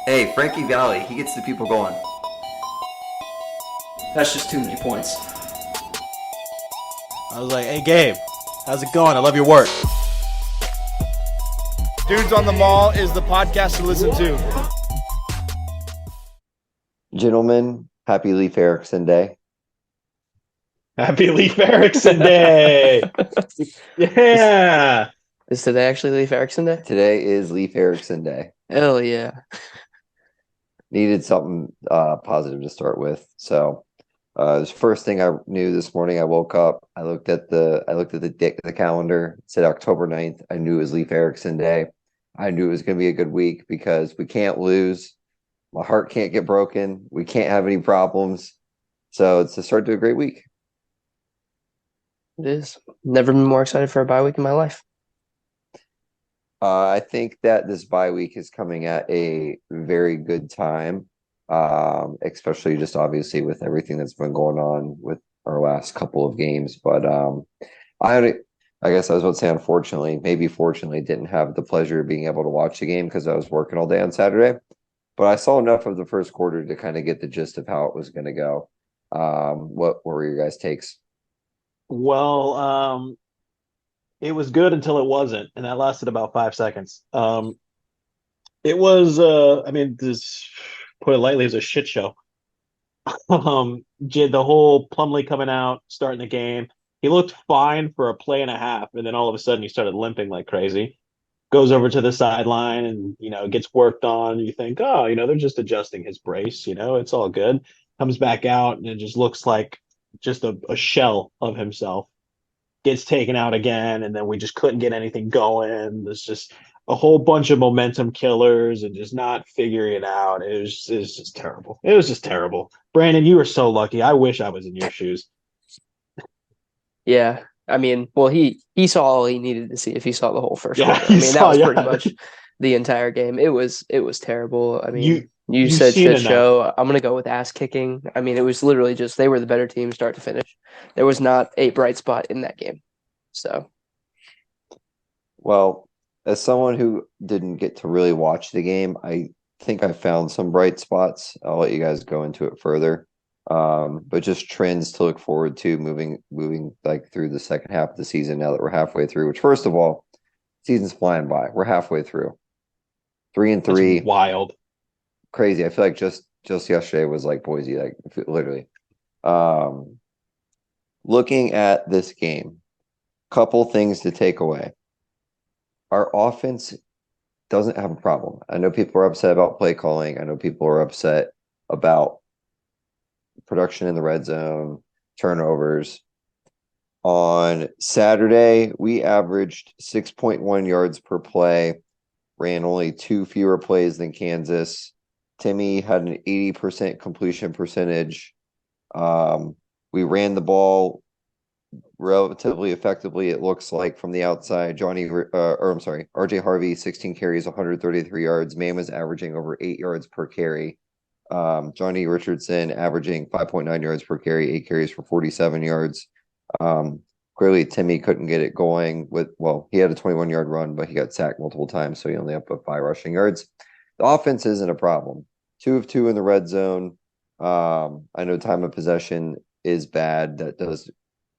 Hey, Frankie Valley, he gets the people going. That's just too many points. I was like, hey, Gabe, how's it going? I love your work. Dudes on the Mall is the podcast to listen to. Gentlemen, happy Leif Erikson Day. Happy Leif Erikson Day. Yeah. Is today actually Leif Erikson Day? Today is Leif Erikson Day. Hell yeah. Needed something positive to start with. So the first thing I knew this morning, I woke up, I looked at the calendar, it said October 9th. I knew it was Leif Erikson Day. I knew it was going to be a good week because we can't lose. My heart can't get broken. We can't have any problems. So it's the start to a great week. It is. Never been more excited for a bye week in my life. I think that this bye week is coming at a very good time, especially just obviously with everything that's been going on with our last couple of games. But I, I guess I was about to say, unfortunately, maybe fortunately, didn't have the pleasure of being able to watch the game because I was working all day on Saturday. But I saw enough of the first quarter to kind of get the gist of how it was going to go. What were your guys' takes? Well, it was good until it wasn't, and that lasted about 5 seconds. It was, this, put it lightly, it was a shit show. The whole Plumlee coming out, starting the game, he looked fine for a play and a half, and then all of a sudden he started limping like crazy. Goes over to the sideline and, gets worked on. You think, oh, they're just adjusting his brace, it's all good. Comes back out and it just looks like just a shell of himself. Gets taken out again, and then we just couldn't get anything going. There's just a whole bunch of momentum killers and just not figuring it out. It was just terrible. It was just terrible. Brandon, you were so lucky. I wish I was in your shoes. Yeah. I mean, well, he saw all he needed to see if he saw the whole first Yeah, quarter. I mean, that was pretty yeah. much the entire game. It was terrible. I mean, you You've said seen shit enough. show. I'm gonna go with ass kicking. I mean, it was literally just they were the better team start to finish. There was not a bright spot in that game. So Well, as someone who didn't get to really watch the game, I think I found some bright spots. I'll let you guys go into it further. But just trends to look forward to moving like through the second half of the season now that we're halfway through, which first of all, season's flying by. We're halfway through. 3 and That's 3. wild. Crazy. I feel like just yesterday was like Boise, like literally. Um, Looking at this game, couple things to take away. Our offense doesn't have a problem. I know people are upset about play calling. I know people are upset about production in the red zone, turnovers. On Saturday, we averaged 6.1 yards per play, ran only 2 fewer plays than Kansas. Timmy had an 80% completion percentage. We ran the ball relatively effectively, it looks like, from the outside. RJ Harvey, 16 carries, 133 yards. Man was averaging over 8 yards per carry. Johnny Richardson averaging 5.9 yards per carry, 8 carries for 47 yards. Clearly, Timmy couldn't get it going he had a 21-yard run, but he got sacked multiple times, so he only up 5 rushing yards. The offense isn't a problem. 2 of 2 in the red zone. I know time of possession is bad. That does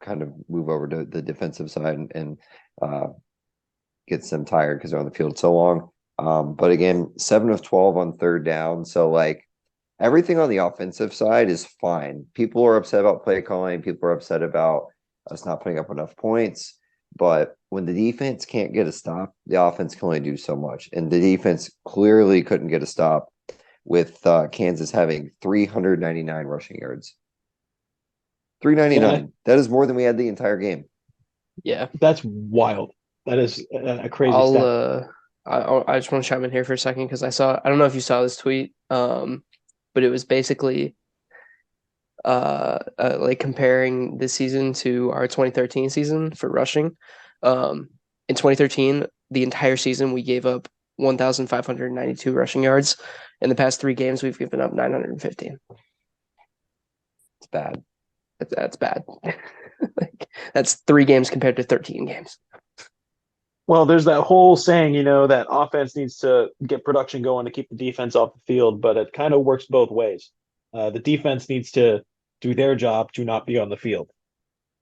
kind of move over to the defensive side and gets them tired because they're on the field so long. But again, 7 of 12 on third down. So like everything on the offensive side is fine. People are upset about play calling. People are upset about us not putting up enough points. But when the defense can't get a stop, the offense can only do so much. And the defense clearly couldn't get a stop with Kansas having 399 rushing yards. 399. That is more than we had the entire game. yeah, That's wild. That is a crazy I'll stat. I just want to chime in here for a second because I don't know if you saw this tweet, but it was basically like comparing this season to our 2013 season for rushing. In 2013, the entire season we gave up 1,592 rushing yards. In the past 3 games, we've given up 915. It's bad. That's bad. Like, that's 3 games compared to 13 games. Well, there's that whole saying, that offense needs to get production going to keep the defense off the field, but it kind of works both ways. The defense needs to do their job to not be on the field.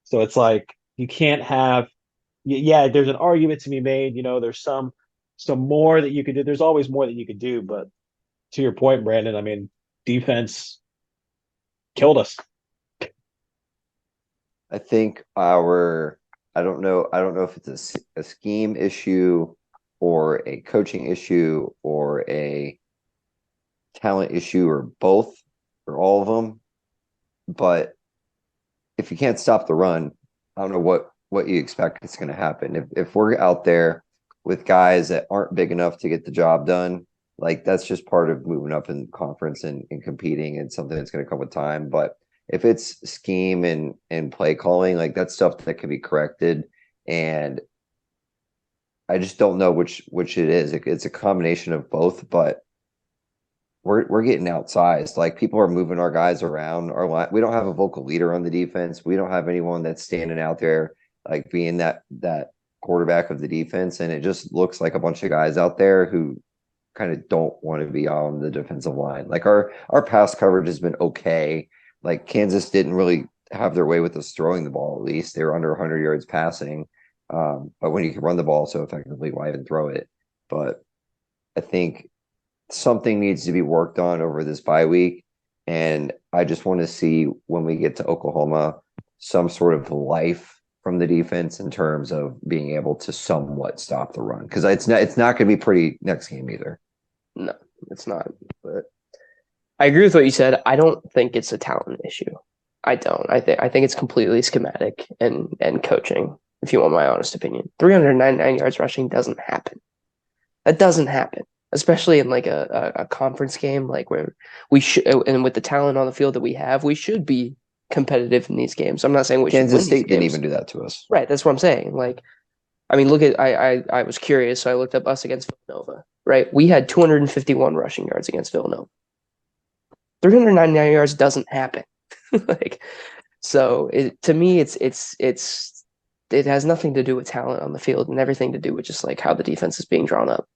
So it's like you can't have, yeah, there's an argument to be made. There's some more that you could do. There's always more that you could do, but to your point, Brandon, I mean, defense killed us. I think I don't know if it's a scheme issue or a coaching issue or a talent issue or both or all of them. But if you can't stop the run, I don't know what you expect is going to happen. If we're out there with guys that aren't big enough to get the job done, like that's just part of moving up in conference and competing and something that's going to come with time. But if it's scheme and play calling, like that's stuff that can be corrected. And I just don't know which it is. It's a combination of both, but we're getting outsized. Like people are moving our guys around our line. We don't have a vocal leader on the defense. We don't have anyone that's standing out there like being that quarterback of the defense. And it just looks like a bunch of guys out there who kind of don't want to be on the defensive line. Like our pass coverage has been okay. Like Kansas didn't really have their way with us throwing the ball. At least they were under 100 yards passing. But when you can run the ball so effectively, why even throw it? But I think something needs to be worked on over this bye week. And I just want to see when we get to Oklahoma, some sort of life from the defense in terms of being able to somewhat stop the run. Because it's not going to be pretty next game either. No, it's not. But I agree with what you said. I don't think it's a talent issue. I don't. I think it's completely schematic and coaching, if you want my honest opinion. 399 yards rushing doesn't happen. That doesn't happen. Especially in like a conference game, like where we should, and with the talent on the field that we have, we should be competitive in these games. I'm not saying we should win Kansas these State didn't games. even do that to us. Right, that's what I'm saying. Like, I mean, look at I was curious, so I looked up us against Villanova. Right, we had 251 rushing yards against Villanova. 399 yards doesn't happen. Like, so to me, it has nothing to do with talent on the field and everything to do with just like how the defense is being drawn up.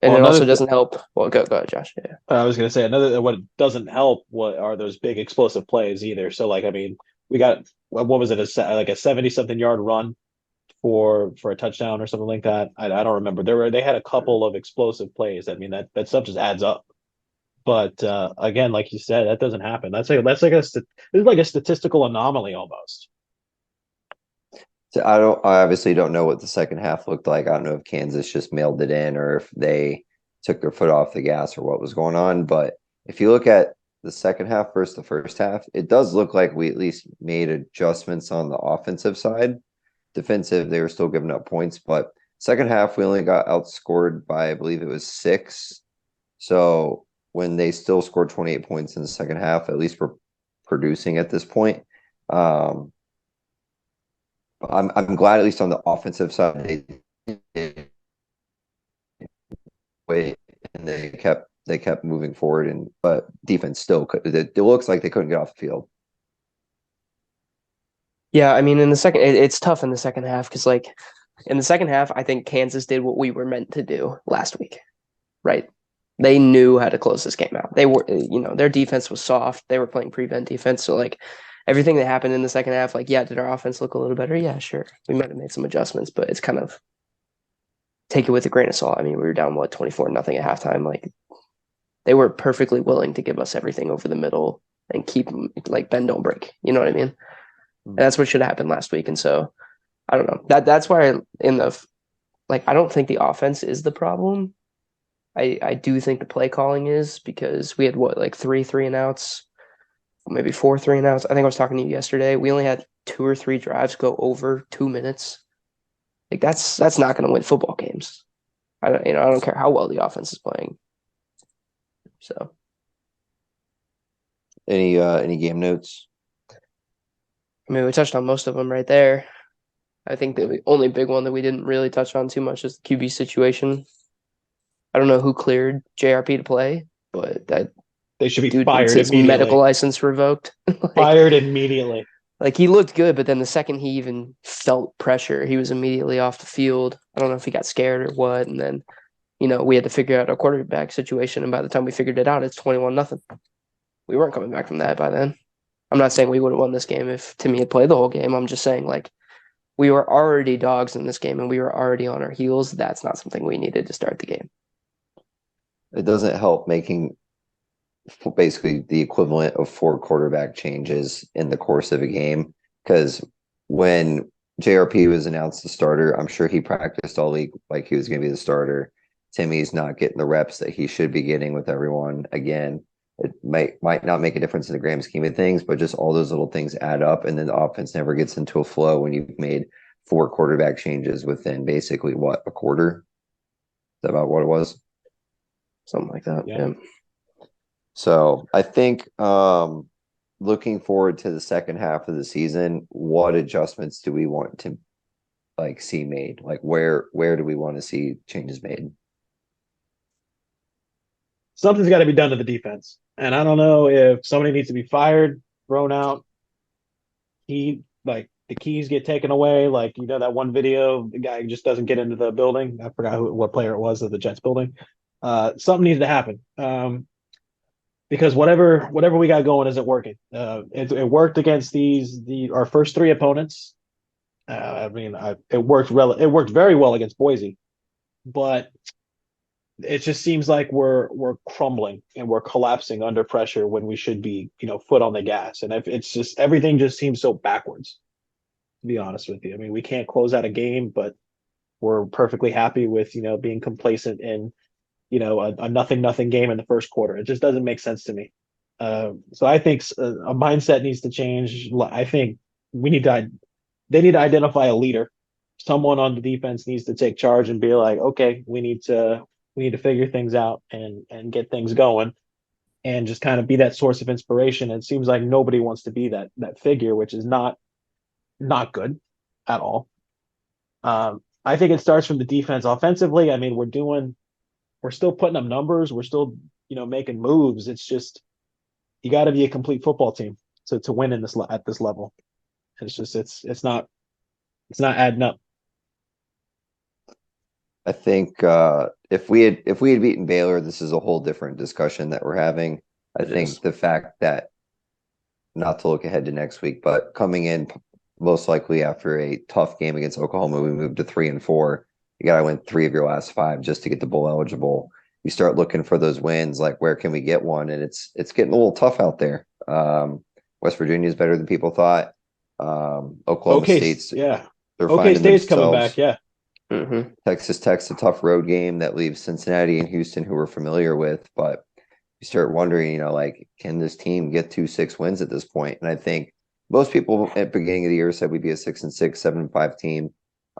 And Well, it also doesn't help. Well, go ahead, Josh. Yeah. I was going to say what doesn't help are those big explosive plays either. So like, I mean, we got, what was it? Like a 70-something yard run for a touchdown or something like that. I don't remember. They had a couple of explosive plays. I mean, that stuff just adds up. But again, like you said, that doesn't happen. This is like a statistical anomaly almost. So I obviously don't know what the second half looked like. I don't know if Kansas just mailed it in or if they took their foot off the gas or what was going on. But if you look at the second half versus the first half, it does look like we at least made adjustments on the offensive side. Defensive, they were still giving up points, but second half we only got outscored by, I believe it was 6. So when they still scored 28 points in the second half, at least we're producing at this point. I'm glad at least on the offensive side they wait and they kept moving forward, but defense still it looks like they couldn't get off the field. Yeah, I mean, in the second, it's tough in the second half because, like, in the second half, I think Kansas did what we were meant to do last week, right? They knew how to close this game out. They were, their defense was soft. They were playing prevent defense, so like. Everything that happened in the second half, like, yeah, did our offense look a little better? Yeah, sure. We might have made some adjustments, but it's kind of take it with a grain of salt. I mean, we were down, 24-0 at halftime. Like, they were perfectly willing to give us everything over the middle and keep, like, bend, don't break. You know what I mean? And that's what should have happened last week. And so, I don't know. That's why I don't think the offense is the problem. I do think the play calling is because we had, 3 and outs. Maybe 4 3-and-outs. I think I was talking to you yesterday. We only had 2 or 3 drives go over 2 minutes. Like that's not going to win football games. I don't care how well the offense is playing. So, any game notes? I mean, we touched on most of them right there. I think the only big one that we didn't really touch on too much is the QB situation. I don't know who cleared JRP to play, but that. They should be Dude fired his immediately. Medical license revoked. Fired immediately. Like he looked good, but then the second he even felt pressure, he was immediately off the field. I don't know if he got scared or what. And then, we had to figure out our quarterback situation. And by the time we figured it out, it's 21-0. We weren't coming back from that by then. I'm not saying we would have won this game if Timmy had played the whole game. I'm just saying like we were already dogs in this game and we were already on our heels. That's not something we needed to start the game. It doesn't help making basically the equivalent of 4 quarterback changes in the course of a game. Because when JRP was announced the starter, I'm sure he practiced all week like he was going to be the starter. Timmy's not getting the reps that he should be getting with everyone. Again, it might not make a difference in the grand scheme of things, but just all those little things add up, and then the offense never gets into a flow when you've made 4 quarterback changes within basically a quarter. Is that about what it was? Something like that. Yeah. So I think looking forward to the second half of the season, what adjustments do we want to see made? Like where do we want to see changes made? Something's got to be done to the defense. And I don't know if somebody needs to be fired, thrown out. The keys get taken away. Like, that one video, the guy just doesn't get into the building. I forgot what player it was of the Jets building. Something needs to happen. Because whatever we got going isn't working. It worked against our first 3 opponents. It worked very well against Boise, but it just seems like we're crumbling and we're collapsing under pressure when we should be, foot on the gas. And it's just everything just seems so backwards, to be honest with you. I mean, we can't close out a game, but we're perfectly happy with, being complacent in, a nothing game in the first quarter. It just doesn't make sense to me. So I think a mindset needs to change. I think they need to identify a leader. Someone on the defense needs to take charge and be like, okay, we need to figure things out and get things going and just kind of be that source of inspiration. It seems like nobody wants to be that figure, which is not good at all. I think it starts from the defense. Offensively, I mean, we're still putting up numbers. We're still, making moves. It's just, you got to be a complete football team to win at this level. It's just, it's not adding up. I think if we had beaten Baylor, this is a whole different discussion that we're having. I think the fact that, not to look ahead to next week, but coming in most likely after a tough game against Oklahoma, we moved to 3-4. You got to win 3 of your last 5 just to get the bowl eligible. You start looking for those wins, like where can we get one? And it's getting a little tough out there. West Virginia is better than people thought. Oklahoma State's they're finding State's themselves. coming back, yeah. Mm-hmm. Texas Tech's a tough road game that leaves Cincinnati and Houston, who we're familiar with, but you start wondering, can this team get 2-6 wins at this point? And I think most people at the beginning of the year said we'd be a 6-6, 7-5 team.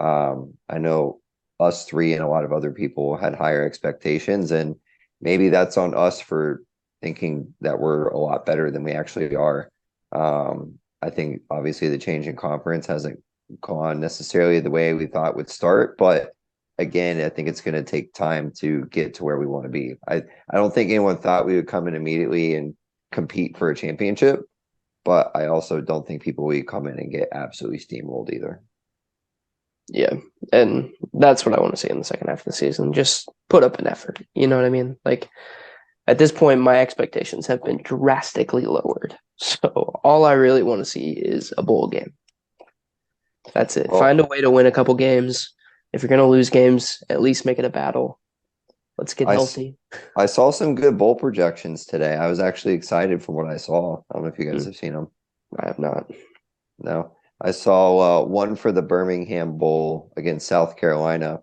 I know us 3 and a lot of other people had higher expectations, and maybe that's on us for thinking that we're a lot better than we actually are. I think obviously the change in conference hasn't gone necessarily the way we thought would start, but again, I think it's going to take time to get to where we want to be. I don't think anyone thought we would come in immediately and compete for a championship, but I also don't think people would come in and get absolutely steamrolled either. Yeah, and that's what I want to see in the second half of the season. Just put up an effort. You know what I mean? Like, at this point, my expectations have been drastically lowered. So all I really want to see is a bowl game. That's it. Well, find a way to win a couple games. If you're going to lose games, at least make it a battle. Let's get healthy. I saw some good bowl projections today. I was actually excited from what I saw. I don't know if you guys have seen them. I have not. No. I saw one for the Birmingham Bowl against South Carolina,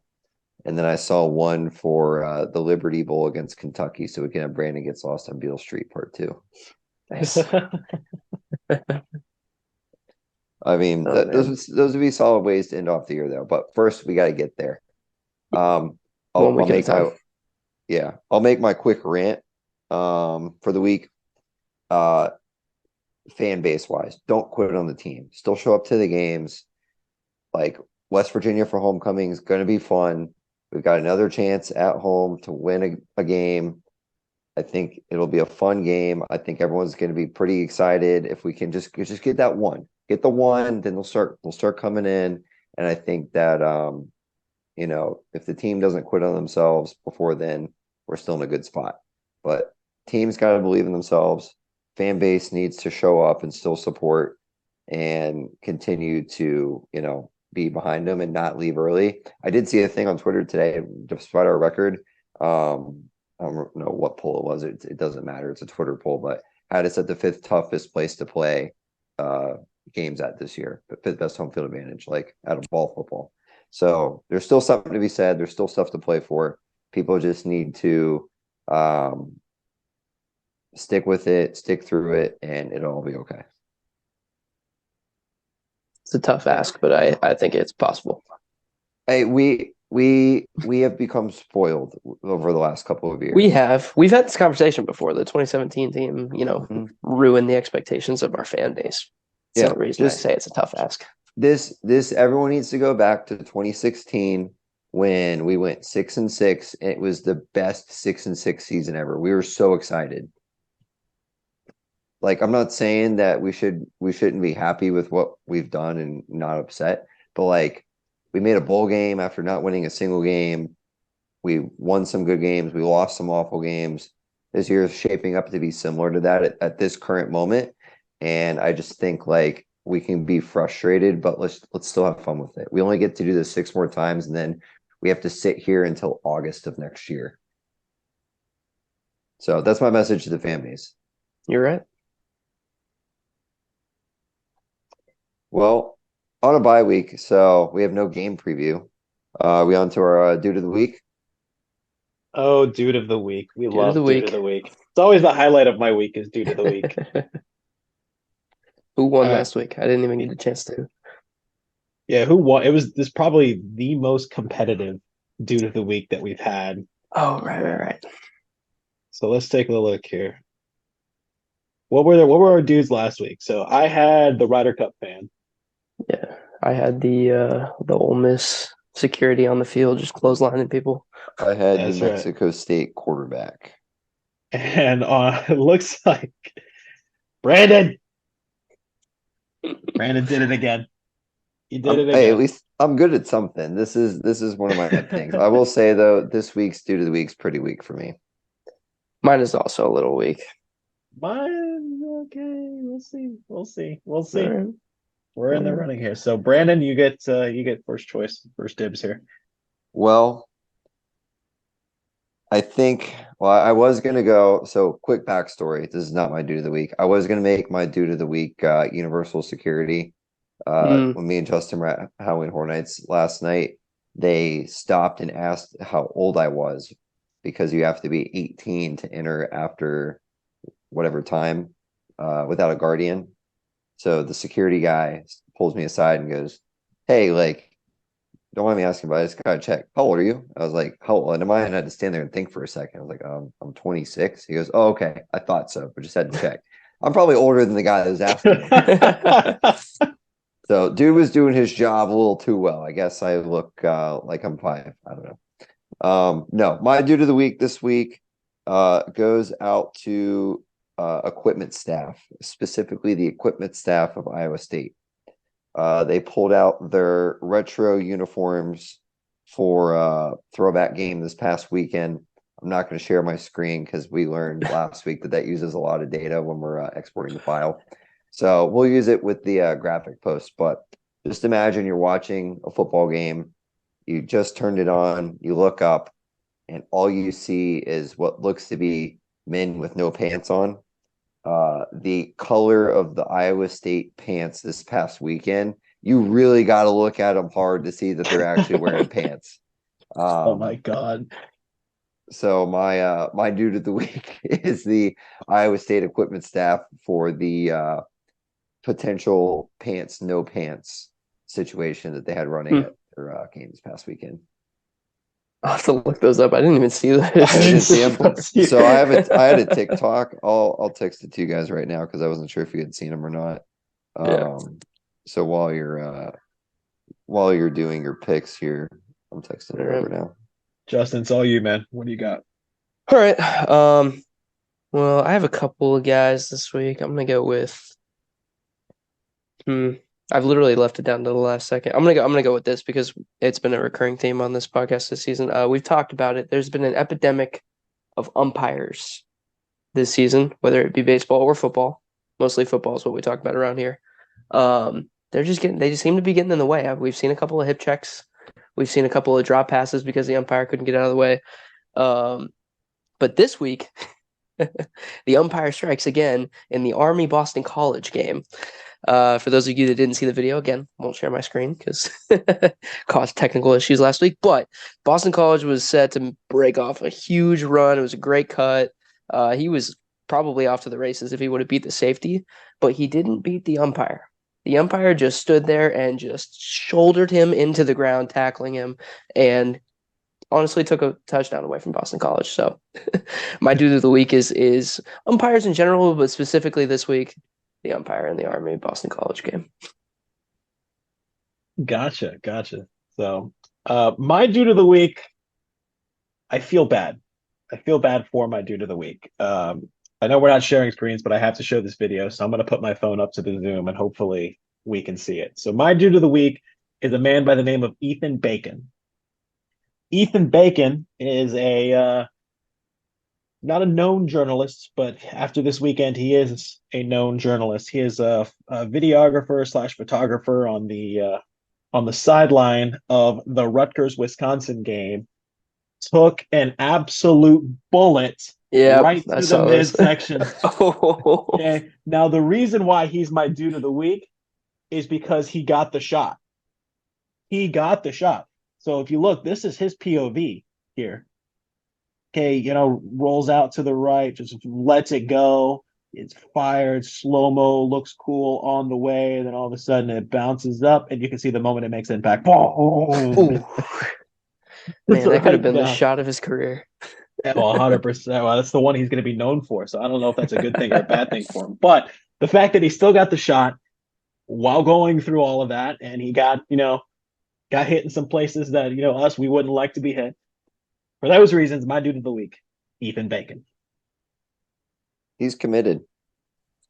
and then I saw one for the Liberty Bowl against Kentucky. So we can have Brandon Gets Lost on Beale Street Part 2. Nice. I mean, those would be solid ways to end off the year, though. But first, we got to get there. I'll make my quick rant for the week. Fan base wise, don't quit on the team. Still show up to the games. Like West Virginia for homecoming is going to be fun. We've got another chance at home to win a game. I think it'll be a fun game. I think everyone's going to be pretty excited if we can just get that one. get the one, then they'll start coming in. And I think that if the team doesn't quit on themselves before then, we're still in a good spot. But teams got to believe in themselves. Fan base needs to show up and still support and continue to, be behind them and not leave early. I did see a thing on Twitter today, despite our record. I don't know what poll it was. It doesn't matter. It's a Twitter poll, but had us at the 5th toughest place to play games at this year, the 5th best home field advantage, like out of ball football. So there's still something to be said. There's still stuff to play for. People just need to stick with it, stick through it, and it'll all be okay. It's a tough ask, but I think it's possible. Hey, we have become spoiled over the last couple of years. We've had this conversation before. The 2017 team, ruined the expectations of our fan base. That's the reason I say it's a tough ask. This everyone needs to go back to 2016 when we went 6-6. It was the best 6-6 season ever. We were so excited. Like, I'm not saying that we shouldn't be happy with what we've done and not upset, but like, we made a bowl game after not winning a single game. We won some good games. We lost some awful games. This year is shaping up to be similar to that at this current moment. And I just think like we can be frustrated, but let's still have fun with it. We only get to do this 6 more times, and then we have to sit here until August of next year. So that's my message to the fan base. You're right. Well, on a bye week, so we have no game preview. We on to our dude of the week. Oh, dude of the week. We Dude love of the dude week. of the week. It's always the highlight of my week is dude of the week. Who won last week? I didn't even get a chance to. Yeah, who won? This probably the most competitive dude of the week that we've had. Oh, right. So let's take a look here. What were our dudes last week? So I had the Ryder Cup fan. Yeah, I had the Ole Miss security on the field just clotheslining people. I had That's New right. Mexico State quarterback. And it looks like Brandon did it again. He did it again. Hey, at least I'm good at something. This is one of my things. I will say though, this week's dude of the week's pretty weak for me. Mine is also a little weak. Mine, okay. We'll see. All right. We're in the running here. So Brandon, you get first choice, first dibs here. Well, I was going to go, so quick backstory. This is not my dude of the week. I was going to make my dude of the week Universal Security. When me and Justin were at Halloween Horror Nights last night, they stopped and asked how old I was because you have to be 18 to enter after whatever time without a guardian. So the security guy pulls me aside and goes, "Hey, like, don't mind me asking, but I just gotta check. How old are you?" I was like, "How old am I?" And I had to stand there and think for a second. I was like, I'm 26. He goes, "Oh, okay. I thought so, but just had to check." I'm probably older than the guy that was asking me. So dude was doing his job a little too well. I guess I look like I'm 5. I don't know. No, my dude of the week this week goes out to equipment staff, specifically the equipment staff of Iowa State. They pulled out their retro uniforms for throwback game this past weekend. I'm not going to share my screen because we learned last week that uses a lot of data when we're exporting the file. So we'll use it with the graphic post. But just imagine you're watching a football game. You just turned it on. You look up, and all you see is what looks to be men with no pants on. The color of the Iowa State pants this past weekend, you really got to look at them hard to see that they're actually wearing pants. Oh my God. So my dude of the week is the Iowa State equipment staff for the potential pants, no pants situation that they had running at their game this past weekend. I'll have to look those up. I didn't even see that. I didn't see them. So I had a TikTok. I'll text it to you guys right now because I wasn't sure if you had seen them or not. Yeah. So while you're doing your picks here, I'm texting it over now. Justin, it's all you, man. What do you got? All right. Well, I have a couple of guys this week. I'm gonna go with I've literally left it down to the last second. I'm gonna go with this because it's been a recurring theme on this podcast this season. We've talked about it. There's been an epidemic of umpires this season, whether it be baseball or football. Mostly football is what we talk about around here. They just seem to be getting in the way. We've seen a couple of hip checks. We've seen a couple of drop passes because the umpire couldn't get out of the way. But this week, the umpire strikes again in the Army Boston College game. For those of you that didn't see the video, again, won't share my screen because caused technical issues last week. But Boston College was set to break off a huge run. It was a great cut. He was probably off to the races if he would have beat the safety, but he didn't beat the umpire. The umpire just stood there and just shouldered him into the ground, tackling him, and honestly took a touchdown away from Boston College. So my dude of the week is umpires in general, but specifically this week, the umpire in the Army Boston College game. Gotcha. So, my dude of the week, I feel bad. I feel bad for my dude of the week. I know we're not sharing screens, but I have to show this video, so I'm going to put my phone up to the Zoom and hopefully we can see it. So my dude of the week is a man by the name of Ethan Bacon. Ethan Bacon is not a known journalist, but after this weekend, he is a known journalist. He is a videographer / photographer on the sideline of the Rutgers-Wisconsin game. Took an absolute bullet right through the midsection. Okay. Now, the reason why he's my dude of the week is because he got the shot. So if you look, this is his POV here. Okay, rolls out to the right, just lets it go. It's fired, slow-mo, looks cool on the way, and then all of a sudden it bounces up, and you can see the moment it makes impact. Boom! Man, that could have been the shot of his career. Well, 100%. Well, that's the one he's going to be known for, so I don't know if that's a good thing or a bad thing for him. But the fact that he still got the shot while going through all of that, and he got hit in some places that, we wouldn't like to be hit. For those reasons, my dude of the week, Ethan Bacon. He's committed.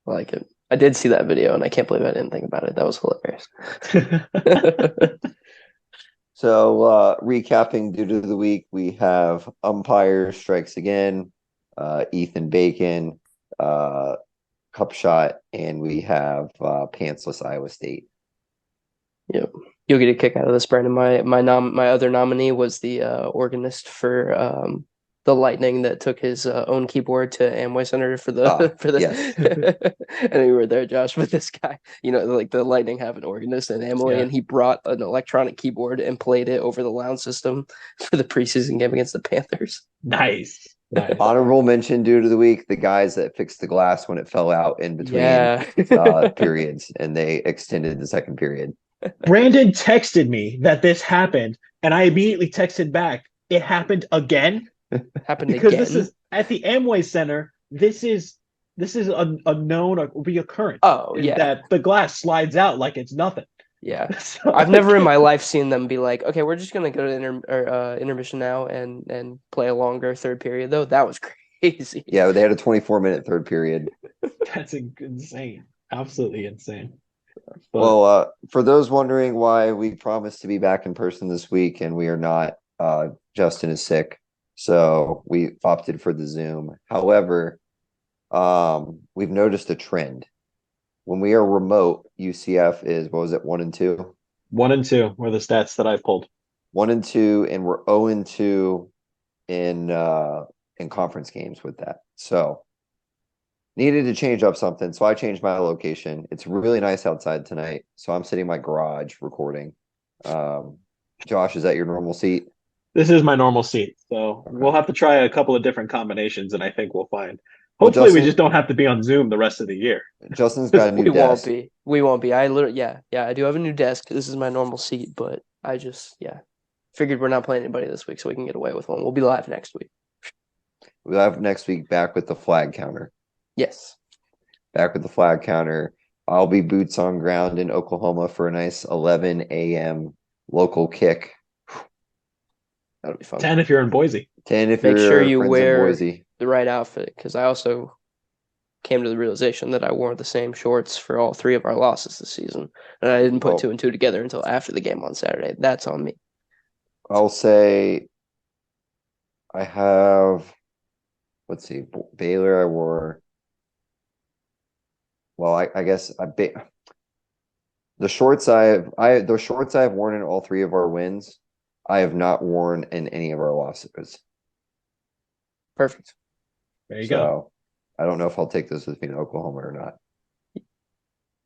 I like it. I did see that video, and I can't believe I didn't think about it. That was hilarious. So, recapping dude of the week, we have umpire strikes again, Ethan Bacon, cup shot, and we have pantsless Iowa State. Yep. You'll get a kick out of this, Brandon. My other nominee was the organist for the Lightning that took his own keyboard to Amway Center for the Yes. and we were there, Josh, with this guy. Like the Lightning have an organist in Amway, and he brought an electronic keyboard and played it over the lounge system for the preseason game against the Panthers. Nice. Honorable mention dude of the week, the guys that fixed the glass when it fell out in between periods, and they extended the second period. Brandon texted me that this happened, and I immediately texted back, it happened again? Because this is at the Amway Center. This is a known reoccurrence. Oh, yeah. That the glass slides out like it's nothing. Yeah. So, I've never in my life seen them be like, okay, we're just going to go to intermission now and play a longer third period, though. That was crazy. Yeah, they had a 24-minute third period. That's insane. Absolutely insane. But, well, for those wondering why we promised to be back in person this week and we are not, Justin is sick. So we opted for the Zoom. However, we've noticed a trend. When we are remote, UCF is, 1-2? 1-2 were the stats that I pulled. 1-2, and we're 0-2 in conference games with that. So needed to change up something. So I changed my location. It's really nice outside tonight. So I'm sitting in my garage recording. Josh, is that your normal seat? This is my normal seat. So we'll have to try a couple of different combinations, and I think we'll find. Hopefully, we just don't have to be on Zoom the rest of the year. Justin's got a new desk. We won't be. I do have a new desk. This is my normal seat, but I just, figured we're not playing anybody this week, so we can get away with one. We'll be live next week. We'll have next week back with the flag counter. Yes. Back with the flag counter. I'll be boots on ground in Oklahoma for a nice 11 a.m. local kick. That'll be fun. 10 if you're in Boise. 10 if Make you're sure you friends wear in Boise. the right outfit, because I also came to the realization that I wore the same shorts for all 3 of our losses this season, and I didn't put Well- 2 and 2 together until after the game on Saturday. That's on me. I'll say I have, let's see, Baylor I wore. Well, I guess the shorts the shorts I have worn in all 3 of our wins, I have not worn in any of our losses. Perfect. There you go. So I don't know if I'll take this with me to Oklahoma or not.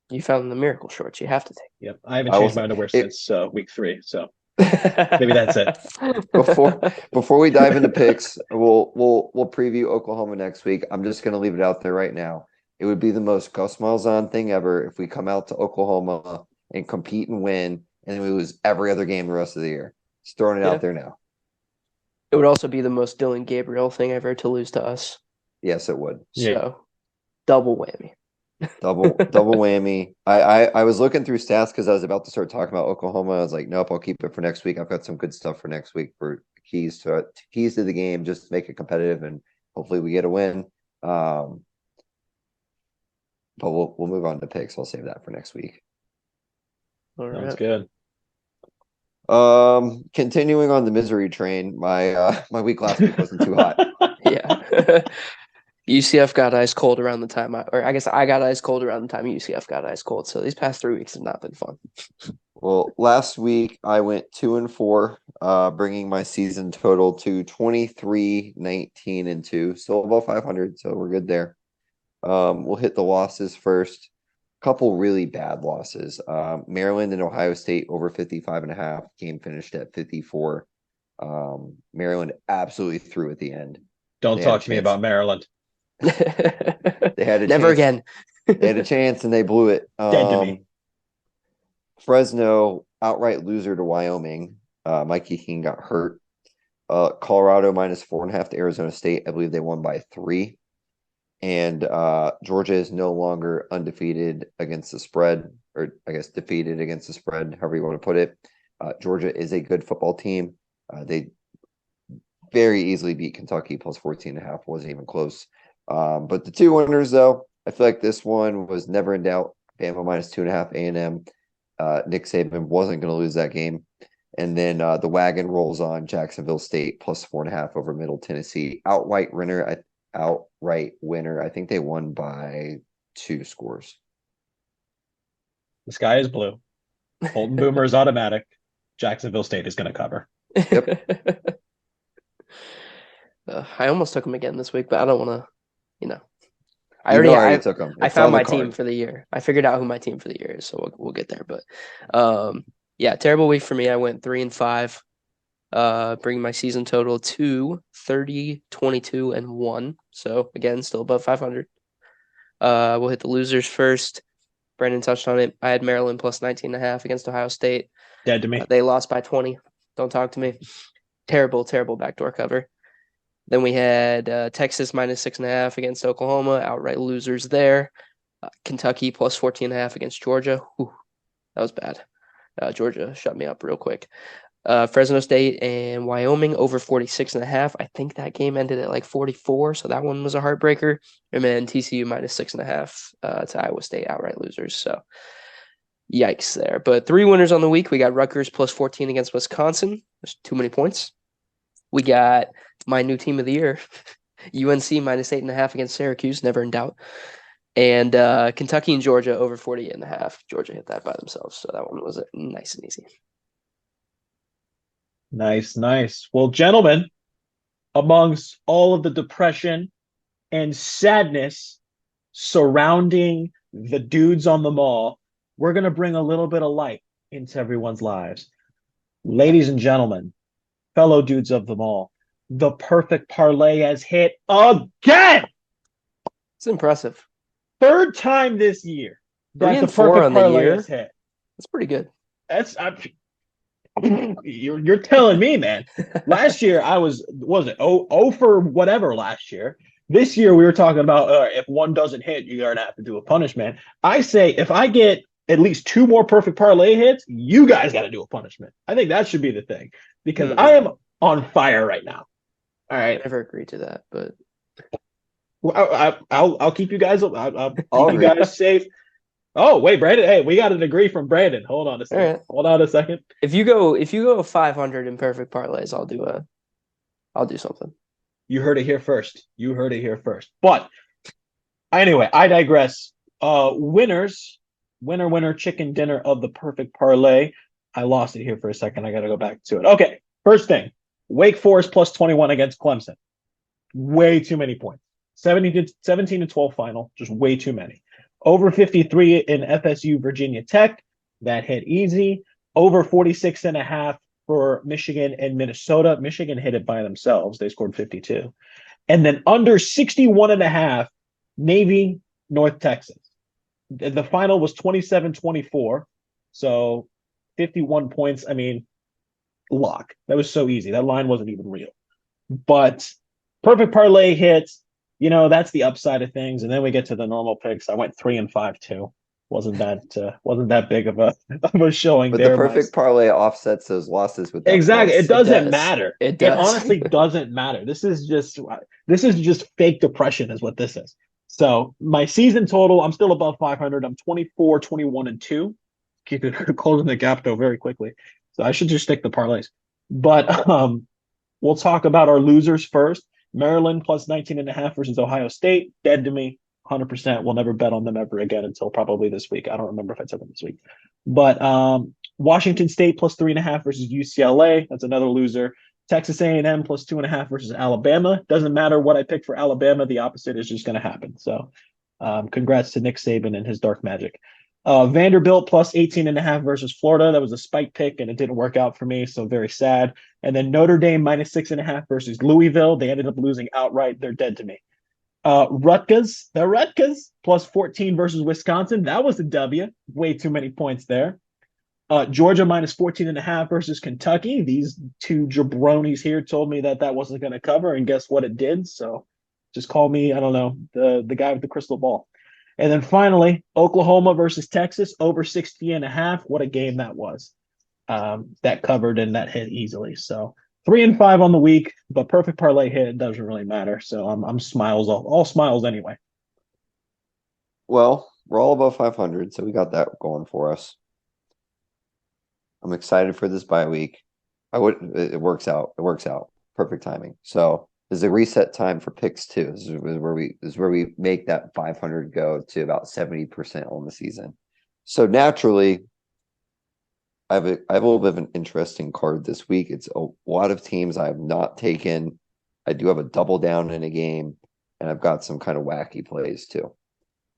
You found the miracle shorts. You have to take. Yep. I haven't I changed will- my underwear it- since week 3. So maybe that's it. Before we dive into picks, we'll preview Oklahoma next week. I'm just gonna leave it out there right now. It would be the most Gus Malzahn thing ever if we come out to Oklahoma and compete and win, and then we lose every other game the rest of the year. Just throwing it Yeah. out there now. It would also be the most Dylan Gabriel thing ever to lose to us. Yes, it would. Yeah. So, double whammy. Double whammy. I was looking through stats because I was about to start talking about Oklahoma. I was like, nope, I'll keep it for next week. I've got some good stuff for next week for keys to the game, just to make it competitive, and hopefully we get a win. But we'll move on to picks. I'll save that for next week. All Sounds right. good. Continuing on the misery train, my week last week wasn't too hot. Yeah. UCF got ice cold around the time, I guess I got ice cold around the time UCF got ice cold. So these past 3 weeks have not been fun. Well, last week I went 2-4, bringing my season total to 23, 19, and 2. Still above 500, so we're good there. We'll hit the losses first. Couple really bad losses. Maryland and Ohio State over 55.5. Game finished at 54. Maryland absolutely threw at the end. Don't They had talk a to me chance. about Maryland. They had a Never chance. again. They had a chance and they blew it. Dead to me. Fresno outright loser to Wyoming. Mikey King got hurt. Colorado minus 4.5 to Arizona State. I believe they won by 3. And Georgia is no longer undefeated against the spread, or I guess defeated against the spread, however you want to put it. Georgia is a good football team. They very easily beat Kentucky plus 14.5. Wasn't even close. But the 2 winners, though, I feel like this one was never in doubt. Bama minus 2.5, A&M. Nick Saban wasn't going to lose that game. And then the wagon rolls on Jacksonville State plus 4.5 over Middle Tennessee. Outright winner. I think they won by 2 scores. The sky is blue. Holton Boomer is automatic. Jacksonville State is going to cover. Yep. I almost took him again this week, but I don't want to, I You already, know I, took them. I It's found on the my team card. for the year. I figured out who my team for the year is, so we'll get there. But yeah, terrible week for me. I went 3-5, bringing my season total to 30, 22, and 1. So again, still above 500. We'll hit the losers first. Brandon touched on it. I had Maryland plus 19.5 against Ohio State. Dead to me. They lost by 20. Don't talk to me. Terrible backdoor cover. Then we had Texas minus 6.5 against Oklahoma. Outright losers there. Kentucky plus 14.5 against Georgia. Whew, that was bad. Georgia shut me up real quick. Fresno State and Wyoming over 46.5. I think that game ended at like 44, so that one was a heartbreaker. And then TCU minus 6.5 to Iowa State, outright losers. So yikes there. But 3 winners on the week. We got Rutgers plus 14 against Wisconsin. There's too many points. We got my new team of the year, UNC minus 8.5 against Syracuse, never in doubt. And Kentucky and Georgia over 48.5. Georgia hit that by themselves, so that one was nice and easy. Nice. Well, gentlemen, amongst all of the depression and sadness surrounding the dudes on the mall, we're going to bring a little bit of light into everyone's lives. Ladies and gentlemen, fellow dudes of the mall, the perfect parlay has hit again. It's impressive. 3rd time this year 3 that the and 4 perfect on the parlay year. has hit. That's pretty good. You're telling me, man. Last year I was it 0 for whatever last year. This year we were talking about if one doesn't hit, you're gonna have to do a punishment. I say if I get at least 2 more perfect parlay hits, you guys got to do a punishment. I think that should be the thing because I am on fire right now. All right. I never agreed to that, but I'll keep you guys. I'll I'll keep you agree. guys safe. Oh wait, Brandon. Hey, we got an agree from Brandon. Hold on a second. right. Hold on a second. If you go 500 in perfect parlays, I'll do something. You heard it here first. You heard it here first. But anyway, I digress. Winner chicken dinner of the perfect parlay. I lost it here for a second. I got to go back to it. Okay, first thing, Wake Forest plus 21 against Clemson. Way too many points. 17 to 12 final, just way too many. Over 53 in FSU Virginia Tech. That hit easy. Over 46.5 for Michigan and Minnesota. Michigan hit it by themselves. They scored 52. And then under 61.5, Navy, North Texas. The final was 27-24. So 51 points. I mean, lock. That was so easy. That line wasn't even real. But perfect parlay hits. That's the upside of things. And then we get to the normal picks. I went 3 and 5 too. Wasn't that big of a showing But there. the perfect parlay offsets those losses with that Exactly. plus. It doesn't does. matter. It does. honestly doesn't matter. This is just fake depression is what this is. So my season total, I'm still above 500. I'm 24, 21, and 2. Keep it closing the gap though very quickly. So I should just stick the parlays. But we'll talk about our losers first. Maryland plus 19.5 versus Ohio State. Dead to me. 100%. We'll never bet on them ever again until probably this week. I don't remember if I took them this week. But Washington State plus 3.5 versus UCLA. That's another loser. Texas A&M plus 2.5 versus Alabama. Doesn't matter what I pick for Alabama. The opposite is just going to happen. So congrats to Nick Saban and his dark magic. Vanderbilt plus 18.5 versus Florida. That was a spike pick, and it didn't work out for me, so very sad. And then Notre Dame minus 6.5 versus Louisville. They ended up losing outright. They're dead to me. Rutgers plus 14 versus Wisconsin. That was a W. Way too many points there. Georgia minus 14.5 versus Kentucky. These two jabronis here told me that wasn't going to cover, and guess what? It did. So just call me, I don't know, the guy with the crystal ball. And then finally, Oklahoma versus Texas over 60.5. What a game that was. That covered and that hit easily. So 3 and 5 on the week, but perfect parlay hit. It doesn't really matter. So I'm smiles, all smiles anyway. Well, we're all above 500, so we got that going for us. I'm excited for this bye week. It works out. It works out. Perfect timing. So this is a reset time for picks too. This is where we make that 500 go to about 70% on the season. So naturally, I have a little bit of an interesting card this week. It's a lot of teams I have not taken. I do have a double down in a game, and I've got some kind of wacky plays too.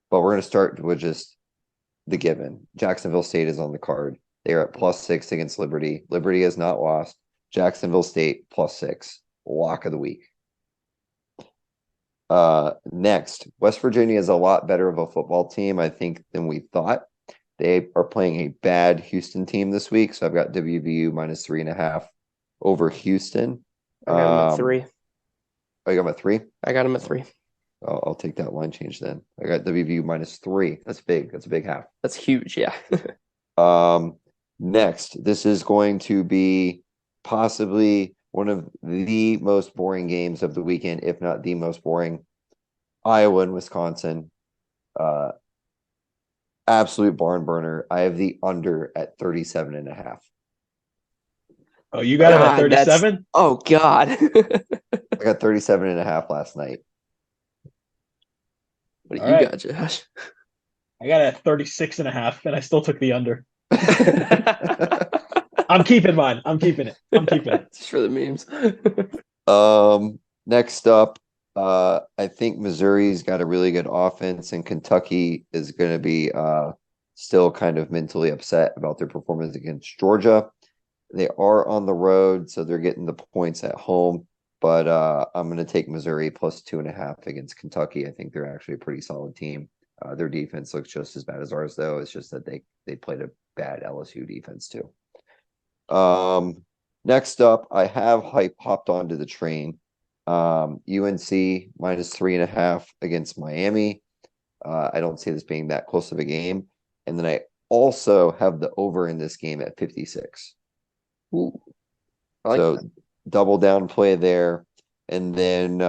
But we're going to start with just the given. Jacksonville State is on the card. They are at +6 against Liberty. Liberty has not lost. Jacksonville State +6. Lock of the week. Next, West Virginia is a lot better of a football team, I think, than we thought. They are playing a bad Houston team this week, so I've got WVU minus 3.5 over Houston. I got him at 3. Oh, you got him at 3? I got him at 3. I'll take that line change then. I got WVU minus 3. That's big. That's a big half. That's huge, yeah. Next, this is going to be possibly one of the most boring games of the weekend, if not the most boring. Iowa and Wisconsin. Absolute barn burner. I have the under at 37.5. Oh, you got it at God, 37? Oh, God. I got 37.5 last night. What do All you right. got, Josh? I got it at 36.5, and I still took the under. I'm keeping mine. I'm keeping it. Just for the memes. Next up, I think Missouri's got a really good offense, and Kentucky is going to be still kind of mentally upset about their performance against Georgia. They are on the road, so they're getting the points at home. But I'm going to take Missouri plus 2.5 against Kentucky. I think they're actually a pretty solid team. Their defense looks just as bad as ours, though. It's just that they played a bad LSU defense too. Next up, I have hopped onto the train. UNC minus 3.5 against Miami. I don't see this being that close of a game. And then I also have the over in this game at 56. Ooh, I like so that. double down play there. And then,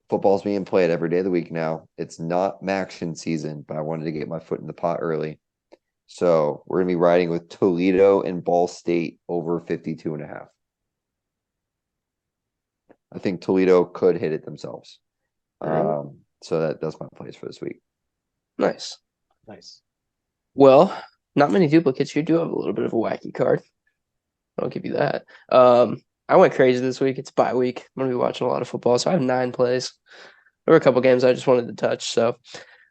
Football's being played every day of the week now. It's not Maction season, but I wanted to get my foot in the pot early. So we're going to be riding with Toledo and Ball State over 52.5. I think Toledo could hit it themselves. So that's my plays for this week. Nice. Nice. Well, not many duplicates. You do have a little bit of a wacky card. I'll give you that. I went crazy this week. It's bye week. I'm going to be watching a lot of football, so I have 9 plays. There were a couple games I just wanted to touch. So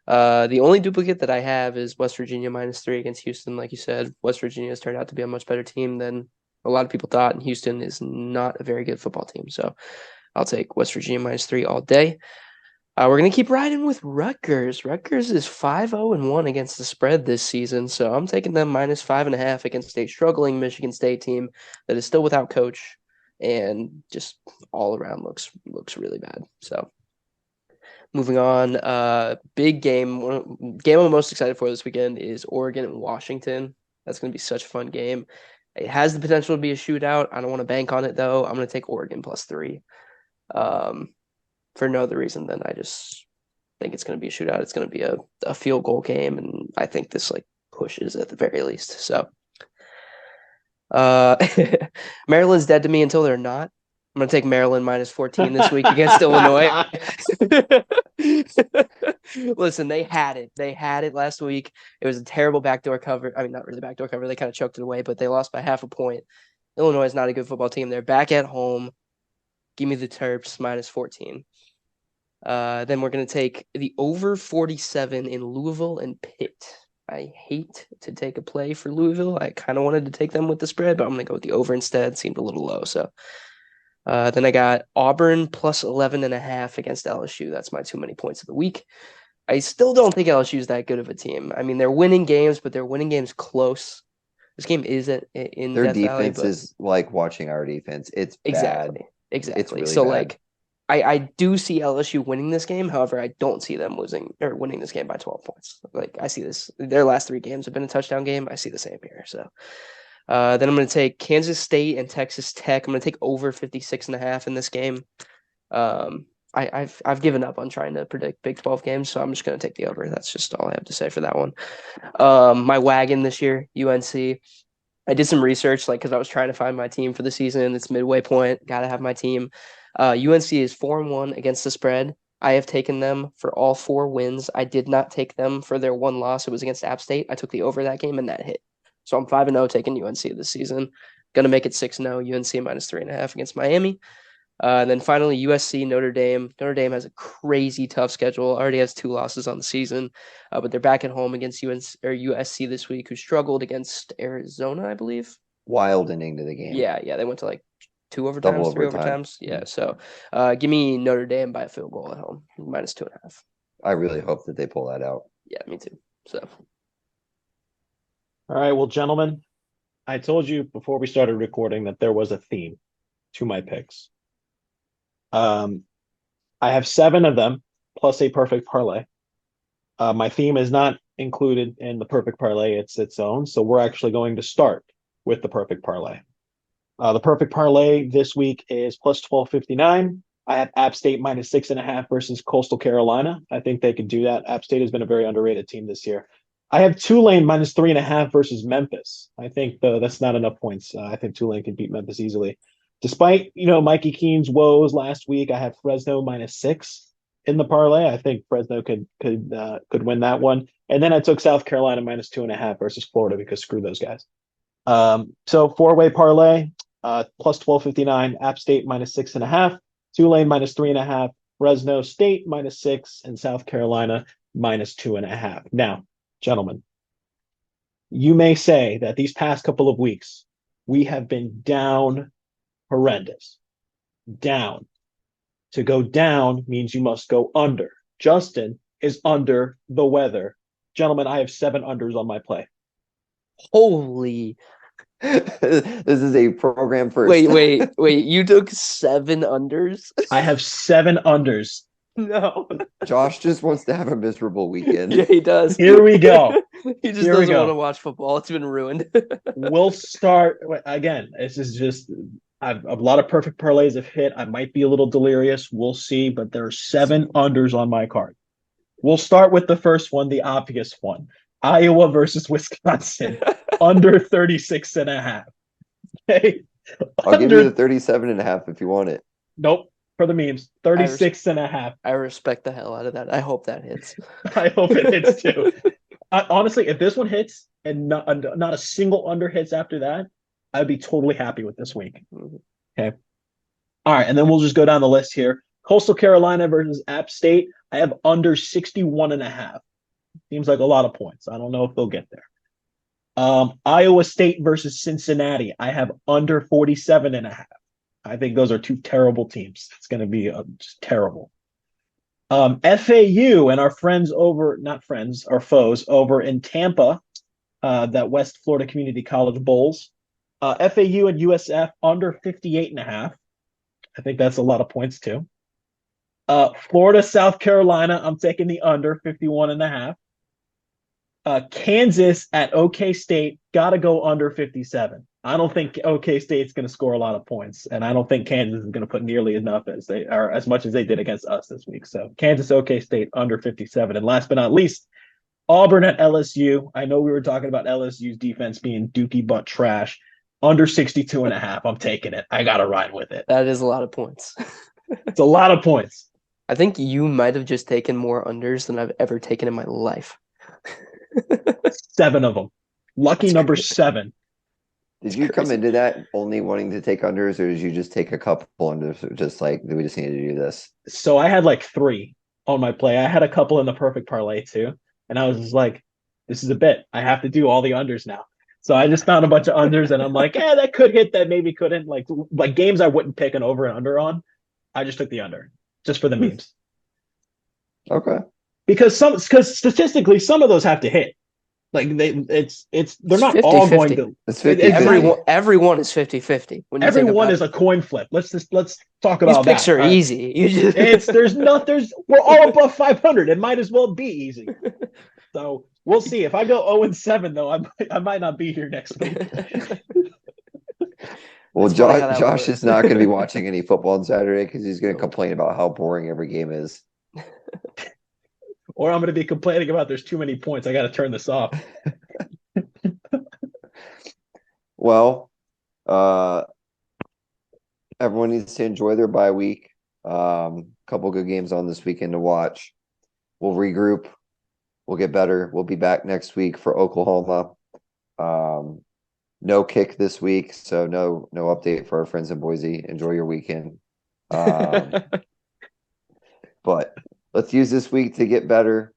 the only duplicate that I have is West Virginia -3 against Houston. Like you said, West Virginia has turned out to be a much better team than a lot of people thought, and Houston is not a very good football team. So I'll take West Virginia -3 all day. We're going to keep riding with Rutgers. Rutgers is 5-0-1 against the spread this season, so I'm taking them -5.5 against a struggling Michigan State team that is still without coach and just all around looks really bad. So moving on, big game. Game I'm most excited for this weekend is Oregon and Washington. That's going to be such a fun game. It has the potential to be a shootout. I don't want to bank on it, though. I'm going to take Oregon +3. For no other reason than I just think it's going to be a shootout. It's going to be a field goal game, and I think this pushes at the very least. So Maryland's dead to me until they're not. I'm going to take Maryland -14 this week against Illinois. Listen, they had it. They had it last week. It was a terrible backdoor cover. I mean, not really backdoor cover. They kind of choked it away, but they lost by half a point. Illinois is not a good football team. They're back at home. Give me the Terps -14. Then we're going to take the over 47 in Louisville and Pitt. I hate to take a play for Louisville. I kind of wanted to take them with the spread, but I'm going to go with the over instead. It seemed a little low. So then I got Auburn +11.5 against LSU. That's my too many points of the week. I still don't think LSU is that good of a team. I mean, they're winning games, but they're winning games close. This game is in Their Death Valley, defense is like watching our defense. It's bad. Exactly. It's really so bad. I do see LSU winning this game. However, I don't see them losing or winning this game by 12 points. I see this. Their last 3 games have been a touchdown game. I see the same here. So then I'm going to take Kansas State and Texas Tech. I'm going to take over 56.5 in this game. I've given up on trying to predict Big 12 games, so I'm just going to take the over. That's just all I have to say for that one. My wagon this year, UNC. I did some research, because I was trying to find my team for the season. It's midway point. Got to have my team. UNC is 4-1 against the spread. I have taken them for all 4 wins. I did not take them for their 1 loss. It was against App State. I took the over that game, and that hit. So I'm 5-0 taking UNC this season. Going to make it 6-0. UNC -3.5 against Miami. And then finally, USC, Notre Dame. Notre Dame has a crazy tough schedule. Already has 2 losses on the season, but they're back at home against USC this week, who struggled against Arizona, I believe. Wild ending to the game. Yeah, they went to 2 overtimes, Double 3 overtime. overtimes. Yeah, so give me Notre Dame by a field goal at home, -2.5. I really hope that they pull that out. Yeah, me too. So, All right, well, gentlemen, I told you before we started recording that there was a theme to my picks. I have 7 of them plus a perfect parlay. My theme is not included in the perfect parlay. It's its own. So we're actually going to start with the perfect parlay. The perfect parlay this week is plus 1259. I have App State -6.5 versus Coastal Carolina. I think they could do that. App State has been a very underrated team this year. I have Tulane -3.5 versus Memphis. I think that's not enough points. I think Tulane can beat Memphis easily. Despite, Mikey Keene's woes last week, I have Fresno -6 in the parlay. I think Fresno could win that one. And then I took South Carolina -2.5 versus Florida because screw those guys. So 4-way parlay, plus 1259, App State -6.5, Tulane -3.5, Fresno State -6, and South Carolina -2.5. Now, gentlemen, you may say that these past couple of weeks we have been down horrendous. Down. To go down means you must go under. Justin is under the weather. Gentlemen, I have 7 unders on my play. holy. This is a program for Wait. You took 7 unders? I have 7 unders. No. Josh just wants to have a miserable weekend. Yeah, he does. Here we go. He just Here we doesn't go. want to watch football. It's been ruined. We'll start again. This is just A lot of perfect parlays have hit. I might be a little delirious. We'll see, but there are 7 unders on my card. We'll start with the first one, the obvious one. Iowa versus Wisconsin, under 36.5. Okay. I'll give you the 37.5 if you want it. Nope. For the memes, 36.5. I respect the hell out of that. I hope that hits. I hope it hits too. Honestly, if this one hits and not a single under hits after that, I'd be totally happy with this week. Okay. All right. And then we'll just go down the list here. Coastal Carolina versus App State. I have under 61.5. Seems like a lot of points. I don't know if they'll get there. Iowa State versus Cincinnati. I have under 47.5. I think those are 2 terrible teams. It's going to be just terrible. FAU and our friends over, not friends, our foes over in Tampa, that West Florida Community College Bowls. FAU and USF under 58.5. I think that's a lot of points too. Florida, South Carolina, I'm taking the under 51.5. Kansas at OK State, got to go under 57. I don't think OK State's going to score a lot of points, and I don't think Kansas is going to put nearly enough as much as they did against us this week. So Kansas, OK State under 57. And last but not least, Auburn at LSU. I know we were talking about LSU's defense being dookie butt trash. Under 62.5. I'm taking it. I got to ride with it. That is a lot of points. It's a lot of points. I think you might have just taken more unders than I've ever taken in my life. 7 of them. Lucky That's number crazy. 7. Did you come into that only wanting to take unders, or did you just take a couple unders? Or just like, we just need to do this? So I had like 3 on my play. I had a couple in the perfect parlay too. And I was just like, this is a bit. I have to do all the unders now. So I just found a bunch of unders and I'm like, that could hit, that maybe couldn't. Like games I wouldn't pick an over and under on. I just took the under just for the memes. Okay. Because statistically, some of those have to hit. Like they're not 50-50. all going to. It's 50. Everyone is 50-50. Everyone is a coin flip. Let's talk about These picks that. are easy. You just We're all above 500. It might as well be easy. So we'll see. If I go 0-7 though, I might not be here next week. Well, That's funny how that Josh works. is not going to be watching any football on Saturday because he's going to complain about how boring every game is. Or I'm going to be complaining about there's too many points. I got to turn this off. Well, everyone needs to enjoy their bye week. Couple good games on this weekend to watch. We'll regroup. We'll get better. We'll be back next week for Oklahoma. No kick this week, so no update for our friends in Boise. Enjoy your weekend. But let's use this week to get better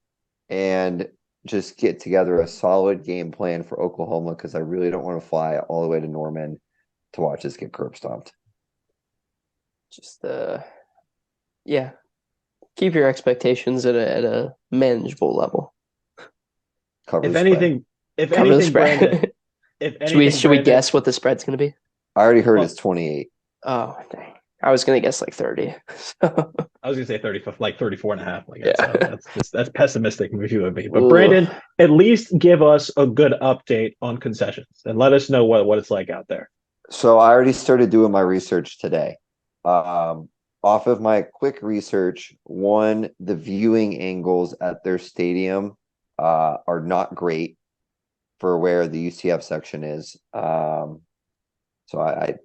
and just get together a solid game plan for Oklahoma, because I really don't want to fly all the way to Norman to watch us get curb stomped. just yeah. Keep your expectations at a manageable level. Cover If the anything, Cover the spread. Brandon, Should we guess what the spread's going to be? I already heard it's 28. Oh, dang. I was going to guess like 30. So, I was gonna say 30, like 34.5. Like Yeah. that's pessimistic view of me. But Brandon, at least give us a good update on concessions and let us know what it's like out there. So I already started doing my research today. Off of my quick research, the viewing angles at their stadium are not great for where the UCF section is. So I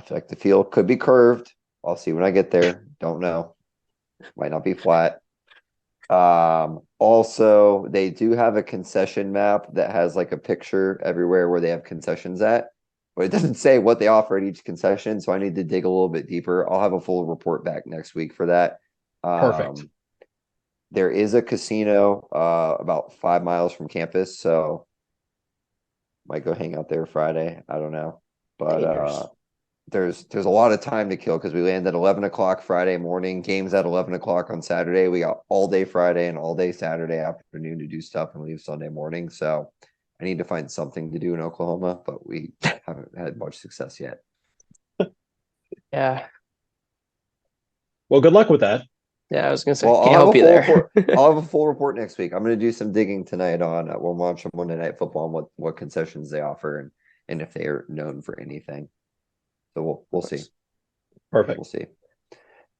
feel like the field could be curved. I'll see when I get there. Don't know. Might not be flat. Also, they do have a concession map that has like a picture everywhere where they have concessions at, but it doesn't say what they offer at each concession. So I need to dig a little bit deeper. I'll have a full report back next week for that. Perfect. There is a casino about 5 miles from campus, so might go hang out there Friday. I don't know, but there's a lot of time to kill because we land at 11 o'clock Friday morning. Games at 11 o'clock on Saturday. We got all day Friday and all day Saturday afternoon to do stuff and leave Sunday morning. So I need to find something to do in Oklahoma, but we haven't had much success yet. yeah. Well, good luck with that. Yeah, I was going to say, Well, can't help you there. I'll have a full report next week. I'm going to do some digging tonight on we'll watch on Monday Night Football and what concessions they offer and if they are known for anything. So we'll see. Perfect. We'll see.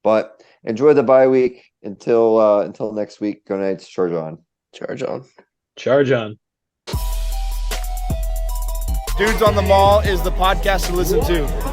But enjoy the bye week until next week. Go Knights, charge on. Charge on. Charge on. Dudes on the Mall is the podcast to listen to.